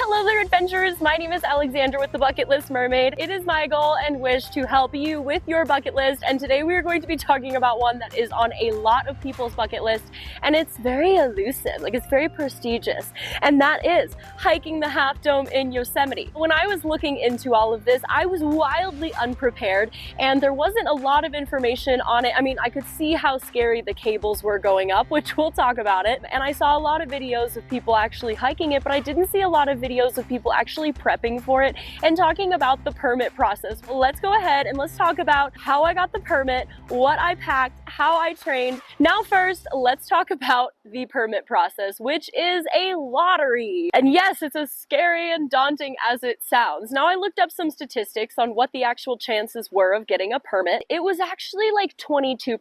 Hello there, adventurers! My name is Alexandra with the Bucket List Mermaid. It is my goal and wish to help you with your bucket list, and today we are going to be talking about one that is on a lot of people's bucket list, and it's very elusive, like it's very prestigious, and that is hiking the Half Dome in Yosemite. When I was looking into all of this, I was wildly unprepared, and there wasn't a lot of information on it. I mean, I could see how scary the cables were going up, which we'll talk about it, and I saw a lot of videos of people actually hiking it, but I didn't see a lot of videos of people actually prepping for it and talking about the permit process. Well, let's go ahead and let's talk about how I got the permit, what I packed, how I trained. Now first, let's talk about the permit process, which is a lottery. And yes, it's as scary and daunting as it sounds. Now I looked up some statistics on what the actual chances were of getting a permit. It was actually like 22%,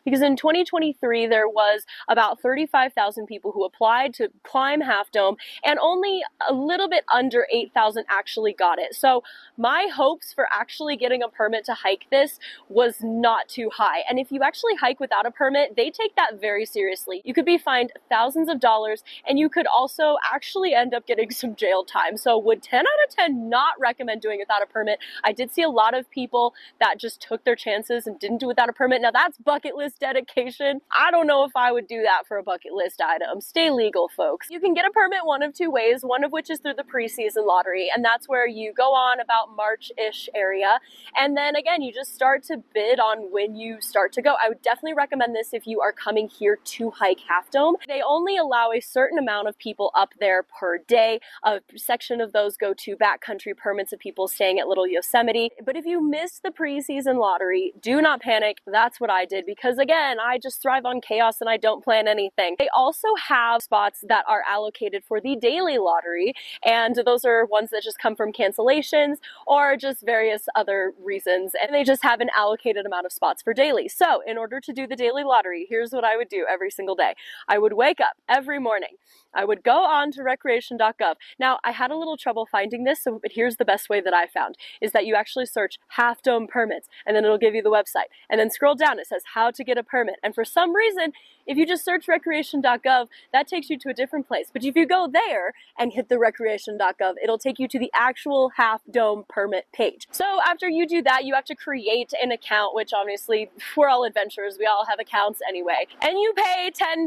because in 2023 there was about 35,000 people who applied to climb Half Dome, and only a little bit under 8,000 actually got it. So my hopes for actually getting a permit to hike this was not too high. And if you actually hike without a permit, they take that very seriously. You could be fined thousands of dollars, and you could also actually end up getting some jail time. So would 10 out of 10 not recommend doing it without a permit. I did see a lot of people that just took their chances and didn't do it without a permit. Now that's bucket list dedication. I don't know if I would do that for a bucket list item. Stay legal, folks. You can get a permit one of two ways, one of which is through the pre-season lottery, and that's where you go on about March-ish area, and then again you just start to bid on when you start to go. I would definitely recommend this if you are coming here to hike Half Dome. They only allow a certain amount of people up there per day. A section of those go to backcountry permits of people staying at Little Yosemite. But if you miss the pre-season lottery, do not panic. That's what I did, because again, I just thrive on chaos and I don't plan anything. They also have spots that are allocated for the daily lottery, and those are ones that just come from cancellations or just various other reasons, and they just have an allocated amount of spots for daily. So in order to do the daily lottery, here's what I would do every single day. I would wake up every morning. I would go on to recreation.gov. Now, I had a little trouble finding this, but here's the best way that I found, is that you actually search Half Dome permits, and then it'll give you the website. And then scroll down, it says how to get a permit. And for some reason, if you just search recreation.gov, that takes you to a different place. But if you go there and hit the recreation.gov, it'll take you to the actual Half Dome permit page. So after you do that, you have to create an account, which obviously we're all adventurers, we all have accounts anyway. And you pay $10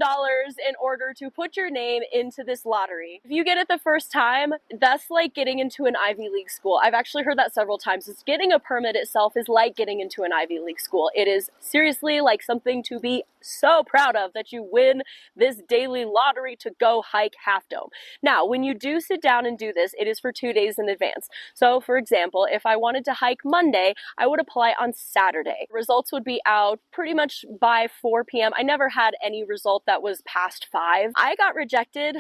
in order to put your name into this lottery. If you get it the first time, that's like getting into an Ivy League school. I've actually heard that several times. It's getting a permit itself is like getting into an Ivy League school. It is seriously like something to be so proud of, that you win this daily lottery to go hike Half Dome. Now, when you do sit down and do this, it is for 2 days in advance. So for example, if I wanted to hike Monday, I would apply on Saturday. Results would be out pretty much by 4 p.m. I never had any result that was past 5. I got rejected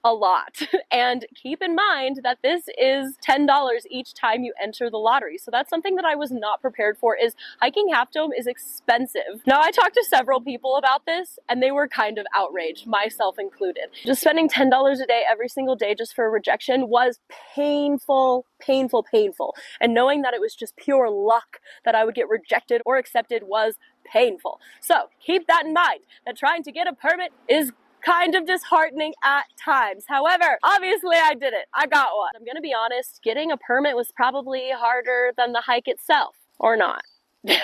a lot. And keep in mind that this is $10 each time you enter the lottery. So that's something that I was not prepared for, is hiking Half Dome is expensive. Now, I talked to several people about this and they were kind of outraged, myself included. Just spending $10 a day every single day just for a rejection was painful, painful, painful. And knowing that it was just pure luck that I would get rejected or accepted was painful. So keep that in mind, that trying to get a permit is kind of disheartening at times. However, obviously I did it. I got one. I'm gonna be honest, getting a permit was probably harder than the hike itself. Or not.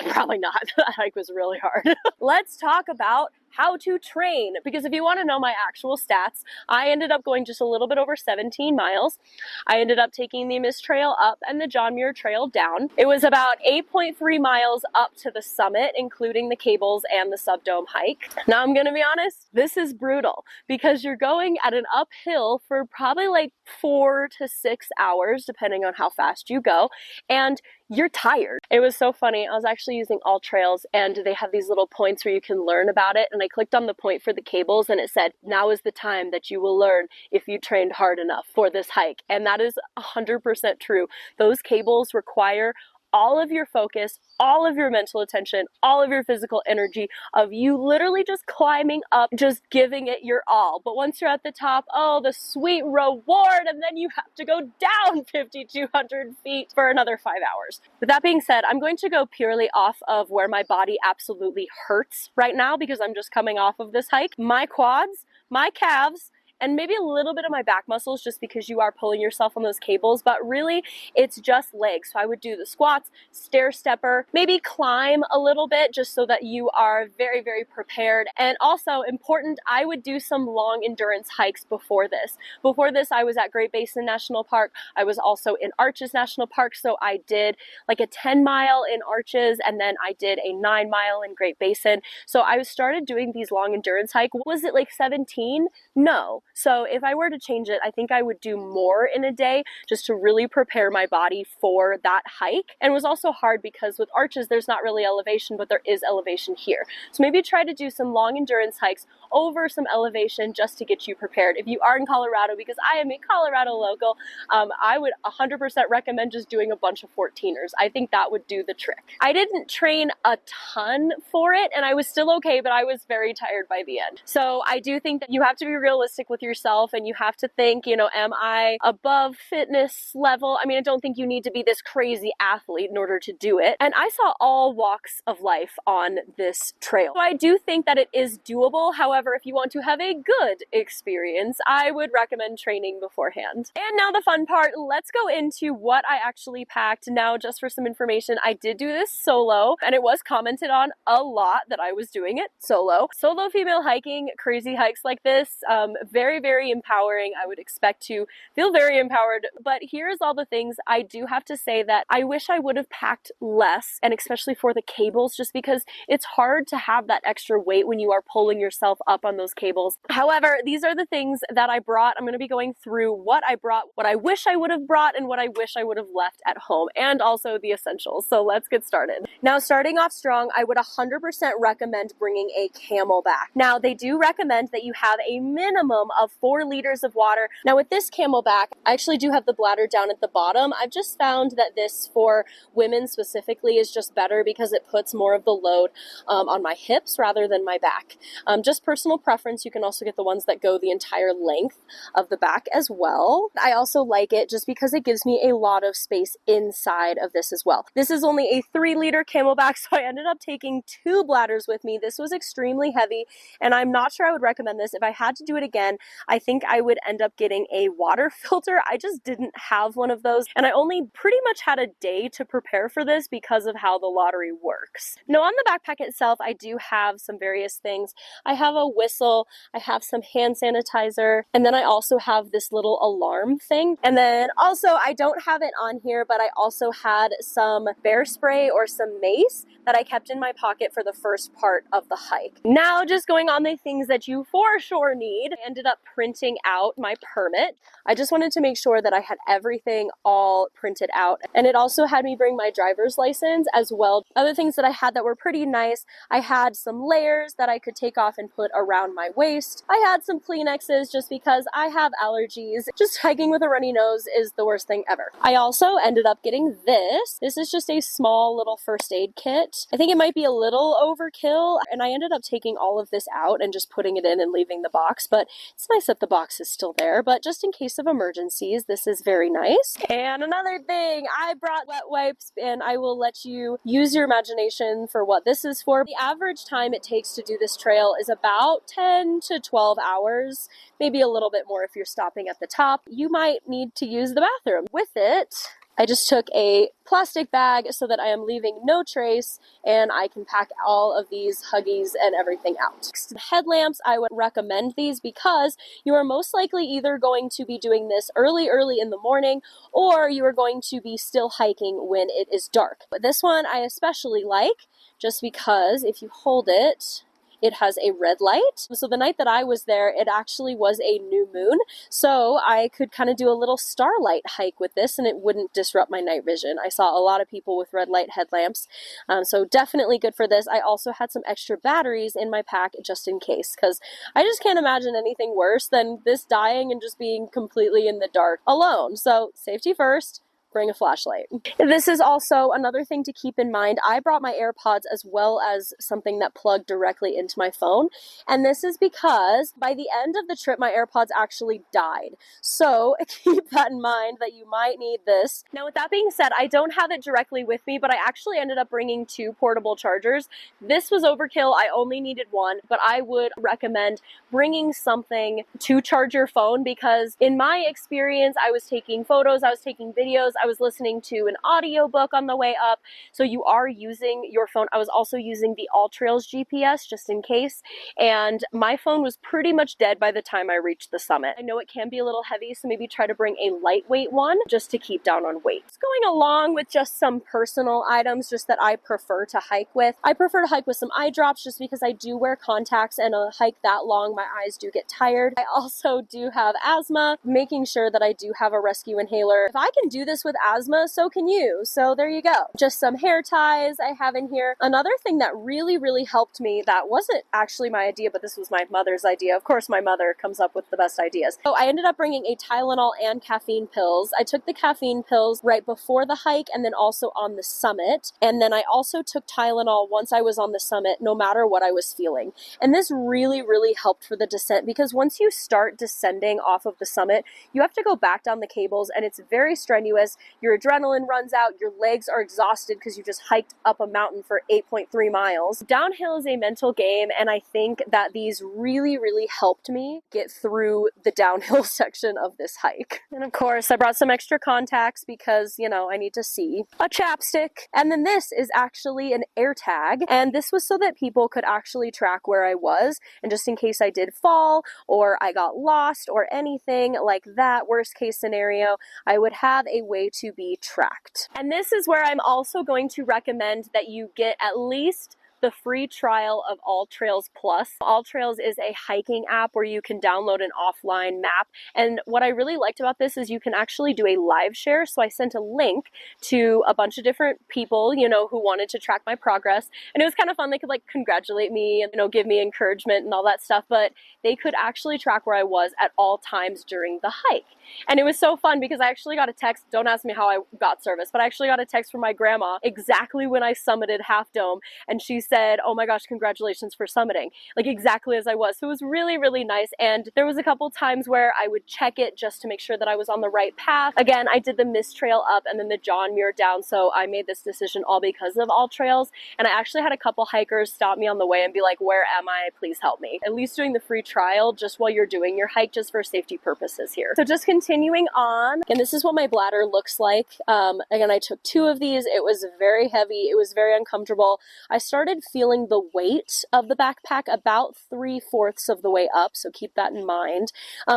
Probably not. That hike was really hard. Let's talk about how to train, because if you want to know my actual stats, I ended up going just a little bit over 17 miles. I ended up taking the Mist Trail up and the John Muir Trail down. It was about 8.3 miles up to the summit, including the cables and the subdome hike. Now I'm gonna be honest, this is brutal, because you're going at an uphill for probably like 4 to 6 hours, depending on how fast you go, and you're tired. It was so funny. I was actually using All Trails, and they have these little points where you can learn about it, and I clicked on the point for the cables and it said, now is the time that you will learn if you trained hard enough for this hike. And that is 100% true. Those cables require all of your focus, all of your mental attention, all of your physical energy of you literally just climbing up, just giving it your all. But once you're at the top, oh, the sweet reward, and then you have to go down 5,200 feet for another 5 hours. With that being said, I'm going to go purely off of where my body absolutely hurts right now, because I'm just coming off of this hike. My quads, my calves, and maybe a little bit of my back muscles just because you are pulling yourself on those cables, but really it's just legs. So I would do the squats, stair stepper, maybe climb a little bit just so that you are very, very prepared. And also important, I would do some long endurance hikes before this. Before this, I was at Great Basin National Park. I was also in Arches National Park. So I did like a 10-mile in Arches, and then I did a 9-mile in Great Basin. So I started doing these long endurance hikes. Was it like 17? No. So if I were to change it, I think I would do more in a day just to really prepare my body for that hike. And it was also hard because with Arches, there's not really elevation, but there is elevation here. So maybe try to do some long endurance hikes over some elevation just to get you prepared. If you are in Colorado, because I am a Colorado local, I would 100% recommend just doing a bunch of 14ers. I think that would do the trick. I didn't train a ton for it, and I was still okay, but I was very tired by the end. So I do think that you have to be realistic with yourself, and you have to think, you know, am I above fitness level? I mean, I don't think you need to be this crazy athlete in order to do it. And I saw all walks of life on this trail. So I do think that it is doable. However, if you want to have a good experience, I would recommend training beforehand. And now the fun part, let's go into what I actually packed. Now, just for some information, I did do this solo, and it was commented on a lot that I was doing it solo. Solo female hiking, crazy hikes like this, very, very empowering. I would expect to feel very empowered, but here's all the things. I do have to say that I wish I would have packed less, and especially for the cables, just because it's hard to have that extra weight when you are pulling yourself up on those cables. However, these are the things that I brought. I'm going to be going through what I brought, what I wish I would have brought, and what I wish I would have left at home, and also the essentials. So let's get started. Now, starting off strong, I would 100% recommend bringing a Camelback. Now, they do recommend that you have a minimum of 4 liters of water. Now, with this Camelback, I actually do have the bladder down at the bottom. I've just found that this for women specifically is just better because it puts more of the load on my hips rather than my back. Just personal preference. You can also get the ones that go the entire length of the back as well. I also like it just because it gives me a lot of space inside of this as well. This is only a 3-liter Camelback, so I ended up taking 2 bladders with me. This was extremely heavy, and I'm not sure I would recommend this. If I had to do it again, I think I would end up getting a water filter. I just didn't have one of those, and I only pretty much had a day to prepare for this because of how the lottery works. Now, on the backpack itself, I do have some various things. I have a whistle, I have some hand sanitizer, and then I also have this little alarm thing. And then also, I don't have it on here, but I also had some bear spray or some mace that I kept in my pocket for the first part of the hike. Now, just going on the things that you for sure need, I ended up printing out my permit. I just wanted to make sure that I had everything all printed out. And it also had me bring my driver's license as well. Other things that I had that were pretty nice, I had some layers that I could take off and put around my waist. I had some Kleenexes just because I have allergies. Just hiking with a runny nose is the worst thing ever. I also ended up getting this. This is just a small little first aid kit. I think it might be a little overkill, and I ended up taking all of this out and just putting it in and leaving the box, but it's nice that the box is still there. But just in case of emergencies, this is very nice. And another thing, I brought wet wipes, and I will let you use your imagination for what this is for. The average time it takes to do this trail is about 10 to 12 hours, maybe a little bit more if you're stopping at the top. You might need to use the bathroom. With it, I just took a plastic bag so that I am leaving no trace, and I can pack all of these Huggies and everything out. Headlamps, I would recommend these because you are most likely either going to be doing this early in the morning, or you are going to be still hiking when it is dark. But this one I especially like just because if you hold it, it has a red light. So the night that I was there, it actually was a new moon. So I could kind of do a little starlight hike with this and it wouldn't disrupt my night vision. I saw a lot of people with red light headlamps. So definitely good for this. I also had some extra batteries in my pack just in case, because I just can't imagine anything worse than this dying and just being completely in the dark alone. So safety first. bring a flashlight. This is also another thing to keep in mind. I brought my AirPods as well as something that plugged directly into my phone. And this is because by the end of the trip, my AirPods actually died. So keep that in mind that you might need this. Now, with that being said, I don't have it directly with me, but I actually ended up bringing 2 portable chargers. This was overkill. I only needed 1, but I would recommend bringing something to charge your phone because in my experience, I was taking photos, I was taking videos, I was listening to an audiobook on the way up. So you are using your phone. I was also using the All Trails GPS just in case. And my phone was pretty much dead by the time I reached the summit. I know it can be a little heavy, so maybe try to bring a lightweight one just to keep down on weight. It's going along with just some personal items just that I prefer to hike with. I prefer to hike with some eye drops just because I do wear contacts and a hike that long, my eyes do get tired. I also do have asthma, making sure that I do have a rescue inhaler. If I can do this with asthma, so can you. So there you go. Just some hair ties I have in here. Another thing that really helped me that wasn't actually my idea, but this was my mother's idea. Of course, my mother comes up with the best ideas. So I ended up bringing a Tylenol and caffeine pills. I took the caffeine pills right before the hike and then also on the summit. And then I also took Tylenol once I was on the summit, no matter what I was feeling. And this really helped for the descent because once you start descending off of the summit, you have to go back down the cables and it's very strenuous. Your adrenaline runs out, your legs are exhausted because you just hiked up a mountain for 8.3 miles. Downhill is a mental game, and I think that these really helped me get through the downhill section of this hike. And of course, I brought some extra contacts because, you know, I need to see. A chapstick. And then this is actually an air tag, and this was so that people could actually track where I was, and just in case I did fall or I got lost or anything like that, worst case scenario, I would have a way to be tracked. And this is where I'm also going to recommend that you get at least the free trial of All Trails Plus. All Trails is a hiking app where you can download an offline map. And what I really liked about this is you can actually do a live share. So I sent a link to a bunch of different people, you know, who wanted to track my progress. And it was kind of fun. They could like congratulate me and, you know, give me encouragement and all that stuff. But they could actually track where I was at all times during the hike. And it was so fun because I actually got a text. Don't ask me how I got service, but I actually got a text from my grandma exactly when I summited Half Dome. And she said, "Oh my gosh, congratulations for summiting," like exactly as I was. So it was really nice. And there was a couple times where I would check it just to make sure that I was on the right path. Again, I did the Mist Trail up and then the John Muir down. So I made this decision all because of All Trails. And I actually had a couple hikers stop me on the way and be like, "Where am I? Please help me." At least doing the free trial just while you're doing your hike, just for safety purposes here. So just continuing on, and this is what my bladder looks like. Again, I took 2 of these. It was very heavy. It was very uncomfortable. I started feeling the weight of the backpack about 3/4 of the way up, so keep that in mind.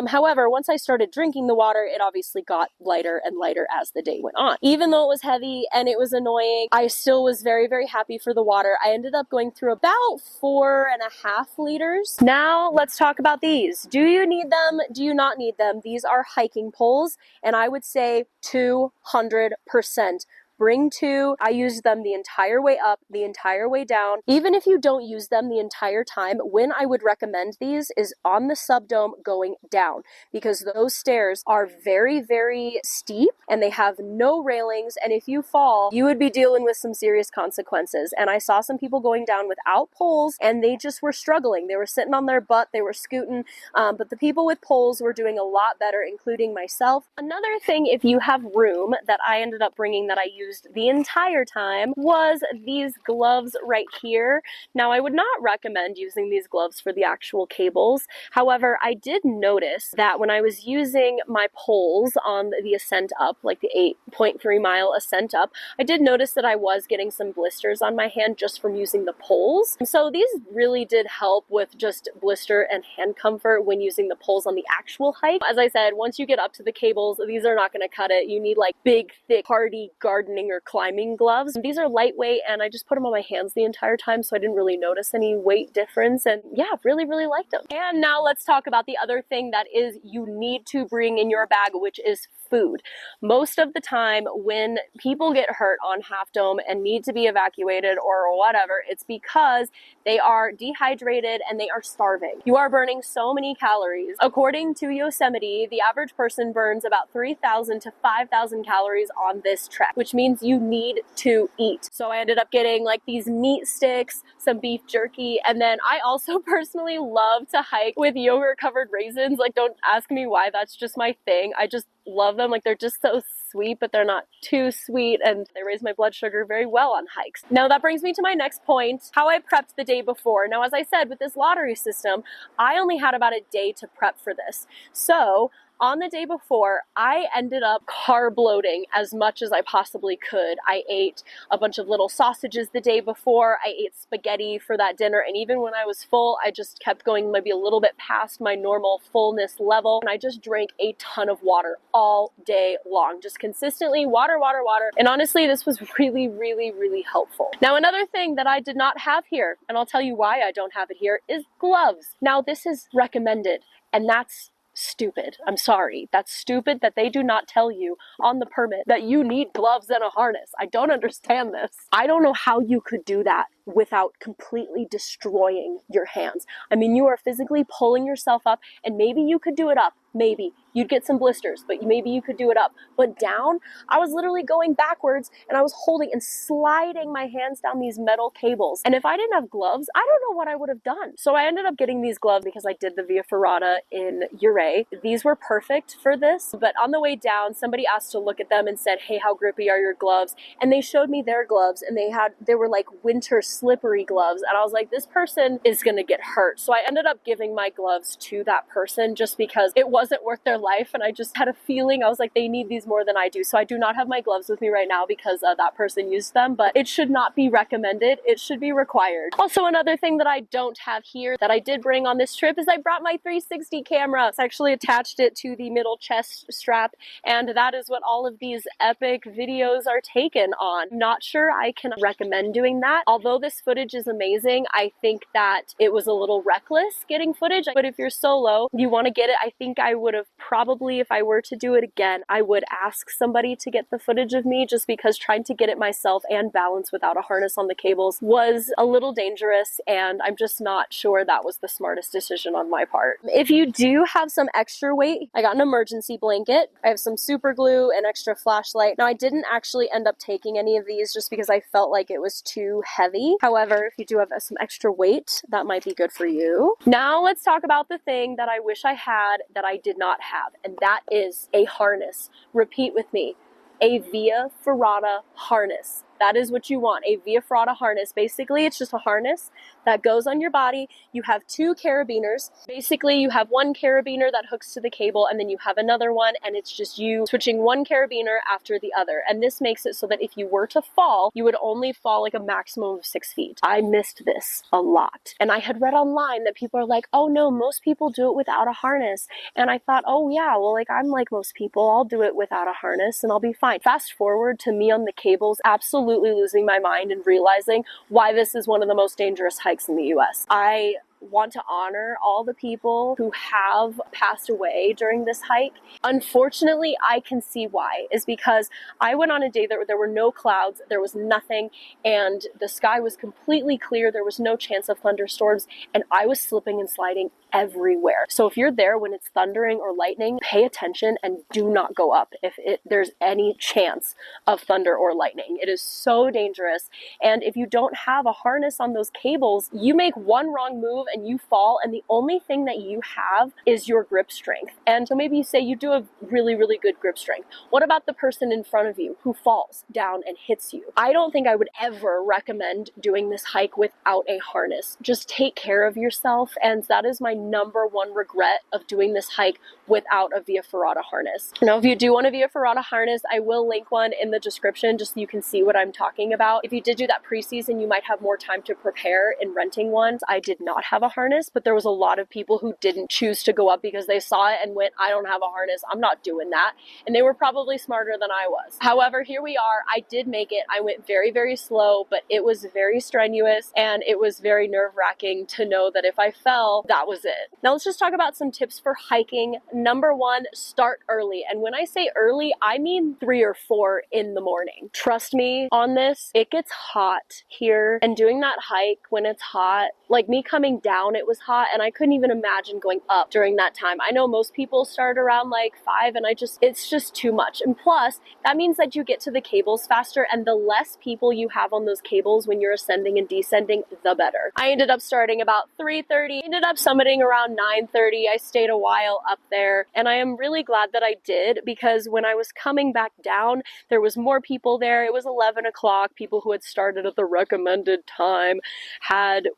However, once I started drinking the water, it obviously got lighter and lighter as the day went on. Even though it was heavy and it was annoying, I still was very happy for the water. I ended up going through about 4.5 liters. Now let's talk about these. Do you need them? Do you not need them? These are hiking poles, and I would say 200%. Bring 2. I used them the entire way up, the entire way down. Even if you don't use them the entire time, when I would recommend these is on the subdome going down, because those stairs are very steep and they have no railings, and if you fall, you would be dealing with some serious consequences. And I saw some people going down without poles and they just were struggling. They were sitting on their butt, they were scooting, but the people with poles were doing a lot better, including myself. Another thing, if you have room, that I ended up bringing that I used the entire time was these gloves right here. Now, I would not recommend using these gloves for the actual cables. However, I did notice that when I was using my poles on the ascent up, like the 8.3 mile ascent up, I did notice that I was getting some blisters on my hand just from using the poles. So these really did help with just blister and hand comfort when using the poles on the actual hike. As I said, once you get up to the cables, these are not going to cut it. You need like big, thick, hardy gardening or climbing gloves. These are lightweight, and I just put them on my hands the entire time, so I didn't really notice any weight difference, and yeah, really liked them. And now let's talk about the other thing that is you need to bring in your bag, which is food. Most of the time when people get hurt on Half Dome and need to be evacuated or whatever, it's because they are dehydrated and they are starving. You are burning so many calories. According to Yosemite, the average person burns about 3,000 to 5,000 calories on this trek, which means you need to eat. So I ended up getting like these meat sticks, some beef jerky, and then I also personally love to hike with yogurt covered raisins. Like, don't ask me why, that's just my thing. I just love them. Like, they're just so sweet, but they're not too sweet, and they raise my blood sugar very well on hikes. Now that brings me to my next point, how I prepped the day before. Now, as I said, with this lottery system, I only had about a day to prep for this. So on the day before, I ended up carb loading as much as I possibly could. I ate a bunch of little sausages the day before. I ate spaghetti for that dinner. And even when I was full, I just kept going maybe a little bit past my normal fullness level. And I just drank a ton of water all day long, just consistently water, water, water. And honestly, this was really, really, really helpful. Now, another thing that I did not have here, and I'll tell you why I don't have it here, is gloves. Now, this is recommended, and that's stupid. I'm sorry. That's stupid that they do not tell you on the permit that you need gloves and a harness. I don't understand this. I don't know how you could do that without completely destroying your hands. I mean, you are physically pulling yourself up, and maybe you could do it up. Maybe you'd get some blisters, but maybe you could do it up. But down, I was literally going backwards, and I was holding and sliding my hands down these metal cables. And if I didn't have gloves, I don't know what I would have done. So I ended up getting these gloves because I did the Via Ferrata in Ouray. These were perfect for this, but on the way down, somebody asked to look at them and said, "Hey, how grippy are your gloves?" And they showed me their gloves, and they were like winter slippery gloves. And I was like, this person is gonna get hurt. So I ended up giving my gloves to that person just because it wasn't worth their life. And I just had a feeling, I was like, they need these more than I do. So I do not have my gloves with me right now because that person used them, but it should not be recommended. It should be required. Also, another thing that I don't have here that I did bring on this trip is I brought my 360 camera. I actually attached it to the middle chest strap, and that is what all of these epic videos are taken on. Not sure I can recommend doing that. Although this footage is amazing, I think that it was a little reckless getting footage. But if you're solo, you want to get it, I think I would have probably, if I were to do it again, I would ask somebody to get the footage of me, just because trying to get it myself and balance without a harness on the cables was a little dangerous, and I'm just not sure that was the smartest decision on my part. If you do have some extra weight, I got an emergency blanket. I have some super glue, an extra flashlight. Now, I didn't actually end up taking any of these just because I felt like it was too heavy. However, if you do have some extra weight, that might be good for you. Now let's talk about the thing that I wish I had that I did not have, and that is a harness. Repeat with me. A Via Ferrata harness. That is what you want, a Via Ferrata harness. Basically, it's just a harness that goes on your body. You have two carabiners. Basically, you have one carabiner that hooks to the cable, and then you have another one, and it's just you switching one carabiner after the other. And this makes it so that if you were to fall, you would only fall like a maximum of 6 feet. I missed this a lot. And I had read online that people are like, oh no, most people do it without a harness. And I thought, oh yeah, well, like, I'm like most people. I'll do it without a harness and I'll be fine. Fast forward to me on the cables, absolutely losing my mind and realizing why this is one of the most dangerous hikes in the US. I want to honor all the people who have passed away during this hike. Unfortunately, I can see why, is because I went on a day that there were no clouds, there was nothing, and the sky was completely clear. There was no chance of thunderstorms, and I was slipping and sliding everywhere. So if you're there when it's thundering or lightning, pay attention and do not go up if there's any chance of thunder or lightning. It is so dangerous. And if you don't have a harness on those cables, you make one wrong move and you fall, and the only thing that you have is your grip strength. And so maybe you say you do have really, really good grip strength. What about the person in front of you who falls down and hits you? I don't think I would ever recommend doing this hike without a harness. Just take care of yourself, and that is my number one regret of doing this hike without a Via Ferrata harness. Now, if you do want a Via Ferrata harness, I will link one in the description just so you can see what I'm talking about. If you did do that pre-season, you might have more time to prepare in renting one. I did not have a harness, but there was a lot of people who didn't choose to go up because they saw it and went, I don't have a harness, I'm not doing that. And they were probably smarter than I was. However, here we are. I did make it. I went very, very slow, but it was very strenuous, and it was very nerve-wracking to know that if I fell, that was it. Now let's just talk about some tips for hiking. Number one, start early. And when I say early, I mean 3 or 4 in the morning. Trust me on this, it gets hot here. And doing that hike when it's hot, like me coming down, it was hot and I couldn't even imagine going up during that time. I know most people start around like 5 and it's just too much. And plus, that means that you get to the cables faster, and the less people you have on those cables when you're ascending and descending, the better. I ended up starting about 3:30, ended up summiting around 9:30. I stayed a while up there, and I am really glad that I did, because when I was coming back down, there was more people there. It was 11 o'clock. People who had started at the recommended time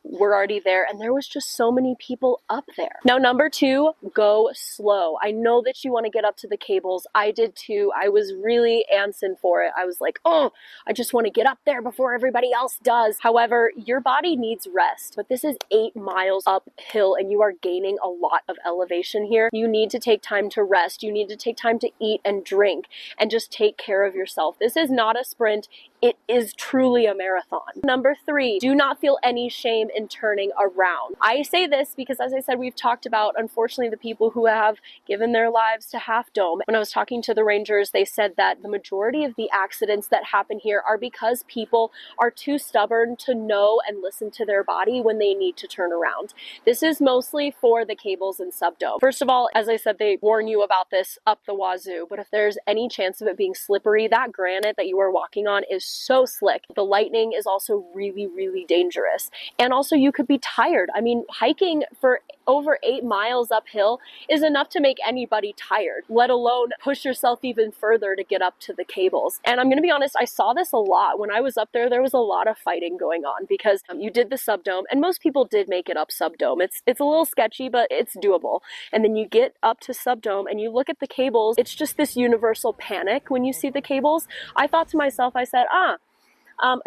were already there, and there was just so many people up there. Now, number 2, go slow. I know that you want to get up to the cables. I did too. I was really antsing for it. I was like, oh, I just want to get up there before everybody else does. However, your body needs rest, but this is 8 miles uphill and you are gaining a lot of elevation here. You need to take time to rest. You need to take time to eat and drink and just take care of yourself. This is not a sprint. It is truly a marathon. Number 3, do not feel any shame in turning around. I say this because, as I said, we've talked about, unfortunately, the people who have given their lives to Half Dome. When I was talking to the rangers, they said that the majority of the accidents that happen here are because people are too stubborn to know and listen to their body when they need to turn around. This is mostly for the cables and subdome. First of all, as I said, they warn you about this up the wazoo, but if there's any chance of it being slippery, that granite that you are walking on is so slick. The lightning is also really, really dangerous. And also you could be tired. I mean, hiking for over 8 miles uphill is enough to make anybody tired, let alone push yourself even further to get up to the cables. And I'm gonna be honest, I saw this a lot. When I was up there was a lot of fighting going on because you did the subdome, and most people did make it up subdome. It's a little sketchy, but it's doable. And then you get up to subdome and you look at the cables, it's just this universal panic when you see the cables. I thought to myself, I said,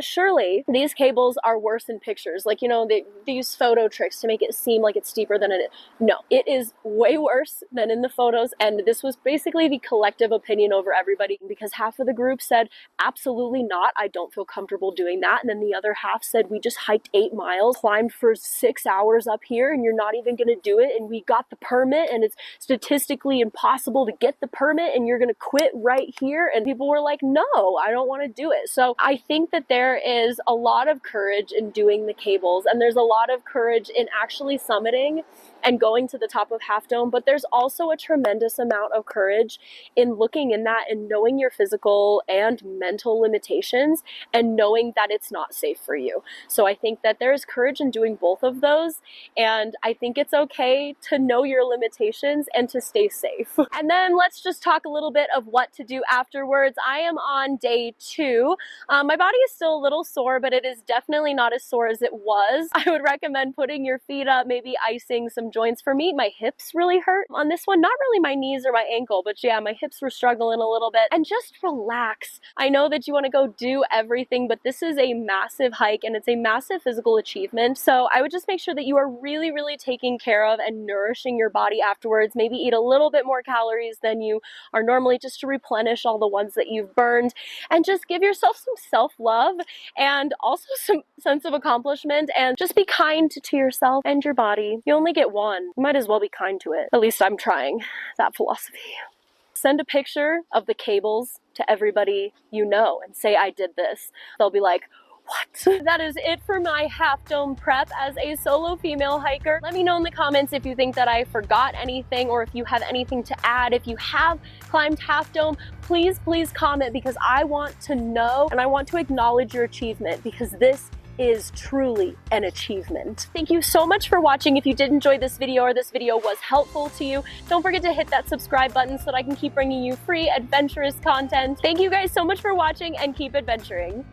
surely these cables are worse in pictures. Like, you know, they use photo tricks to make it seem like it's steeper than it is. No, it is way worse than in the photos. And this was basically the collective opinion over everybody, because half of the group said, absolutely not. I don't feel comfortable doing that. And then the other half said, we just hiked 8 miles, climbed for 6 hours up here, and you're not even going to do it. And we got the permit, and it's statistically impossible to get the permit, and you're going to quit right here. And people were like, no, I don't want to do it. So I think that there is a lot of courage in doing the cables, and there's a lot of courage in actually summiting and going to the top of Half Dome, but there's also a tremendous amount of courage in looking in that and knowing your physical and mental limitations and knowing that it's not safe for you. So I think that there's courage in doing both of those, and I think it's okay to know your limitations and to stay safe. And then let's just talk a little bit of what to do afterwards. I am on day 2. My body is still a little sore, but it is definitely not as sore as it was. I would recommend putting your feet up, maybe icing some joints. For me, my hips really hurt on this one. Not really my knees or my ankle, but yeah, my hips were struggling a little bit. And just relax. I know that you want to go do everything, but this is a massive hike and it's a massive physical achievement. So I would just make sure that you are really, really taking care of and nourishing your body afterwards. Maybe eat a little bit more calories than you are normally, just to replenish all the ones that you've burned, and just give yourself some self-love and also some sense of accomplishment, and just be kind to yourself and your body. You only get one. You might as well be kind to it. At least I'm trying that philosophy. Send a picture of the cables to everybody you know and say, I did this. They'll be like, what? That is it for my Half Dome prep as a solo female hiker. Let me know in the comments if you think that I forgot anything, or if you have anything to add. If you have climbed Half Dome, please comment, because I want to know and I want to acknowledge your achievement, because this is truly an achievement. Thank you so much for watching. If you did enjoy this video, or this video was helpful to you, don't forget to hit that subscribe button so that I can keep bringing you free adventurous content. Thank you guys so much for watching, and keep adventuring.